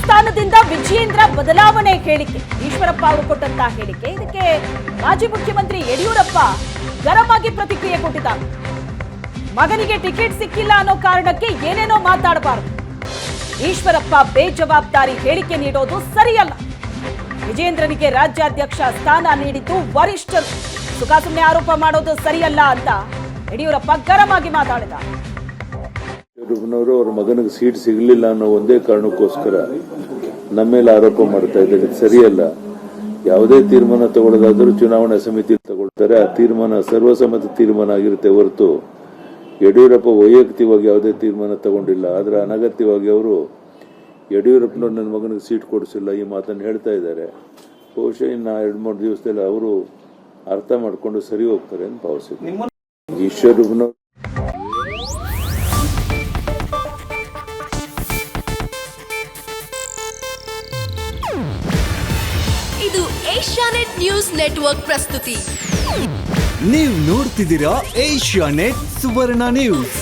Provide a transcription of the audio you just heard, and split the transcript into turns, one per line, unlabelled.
ಸ್ಥಾನದಿಂದ ವಿಜಯೇಂದ್ರ ಬದಲಾವಣೆ ಹೇಳಿಕೆ, ಈಶ್ವರಪ್ಪ ಅವರು ಕೊಟ್ಟಂತಹ ಹೇಳಿಕೆ. ಇದಕ್ಕೆ ಮಾಜಿ ಮುಖ್ಯಮಂತ್ರಿ ಯಡಿಯೂರಪ್ಪ ಗರಂ ಆಗಿ ಪ್ರತಿಕ್ರಿಯೆ ಕೊಟ್ಟಿದ್ದಾರೆ. ಮಗನಿಗೆ ಟಿಕೆಟ್ ಸಿಕ್ಕಿಲ್ಲ ಅನ್ನೋ ಕಾರಣಕ್ಕೆ ಏನೇನೋ ಮಾತಾಡಬಾರದು. ಈಶ್ವರಪ್ಪ ಬೇಜವಾಬ್ದಾರಿ ಹೇಳಿಕೆ ನೀಡೋದು ಸರಿಯಲ್ಲ. ವಿಜಯೇಂದ್ರನಿಗೆ ರಾಜ್ಯಾಧ್ಯಕ್ಷ ಸ್ಥಾನ ನೀಡಿದ್ದು ವರಿಷ್ಠರು, ಸುಖಾಸುಮ್ಮನೆ ಆರೋಪ ಮಾಡೋದು ಸರಿಯಲ್ಲ ಅಂತ ಯಡಿಯೂರಪ್ಪ ಗರಂ ಆಗಿ ಮಾತಾಡಿದ್ದಾರೆ.
ಯಡಿಯೂರಪ್ಪನವರು ಅವ್ರ ಮಗನಿಗೆ ಸೀಟ್ ಸಿಗಲಿಲ್ಲ ಅನ್ನೋ ಒಂದೇ ಕಾರಣಕ್ಕೋಸ್ಕರ ನಮ್ಮ ಮೇಲೆ ಆರೋಪ ಮಾಡ್ತಾ ಇದ್ದಾರೆ. ಸರಿಯಲ್ಲ. ಯಾವುದೇ ತೀರ್ಮಾನ ತಗೊಳ್ಳೋದಾದ್ರೂ ಚುನಾವಣಾ ಸಮಿತಿ ತಗೊಳ್ತಾರೆ. ಆ ತೀರ್ಮಾನ ಸರ್ವಸಮ್ಮತ ತೀರ್ಮಾನ ಆಗಿರುತ್ತೆ ಹೊರತು ಯಡಿಯೂರಪ್ಪ ವೈಯಕ್ತಿಕವಾಗಿ ಯಾವುದೇ ತೀರ್ಮಾನ ತಗೊಂಡಿಲ್ಲ. ಆದ್ರೆ ಅನಗತ್ಯವಾಗಿ ಅವರು ಯಡಿಯೂರಪ್ಪನವ್ರು ನನ್ನ ಮಗನಿಗೆ ಸೀಟ್ ಕೊಡಿಸಿಲ್ಲ ಈ ಮಾತನ್ನು ಹೇಳ್ತಾ ಇದ್ದಾರೆ. ಬಹುಶಃ ಇನ್ನು 2-3 ದಿವಸದಲ್ಲಿ ಅವರು ಅರ್ಥ ಮಾಡ್ಕೊಂಡು ಸರಿ ಹೋಗ್ತಾರೆ ಅಂತ ಭಾವಿಸಿದ್ರು. ಈಶ್ವರಪ್ಪನವರು
ಇದು ಏಷ್ಯಾನೆಟ್ ನ್ಯೂಸ್ ನೆಟ್ವರ್ಕ್ ಪ್ರಸ್ತುತಿ.
ನೀವು ನೋಡ್ತಿದ್ದೀರಾ ಏಷ್ಯಾನೆಟ್ ಸುವರ್ಣ ನ್ಯೂಸ್.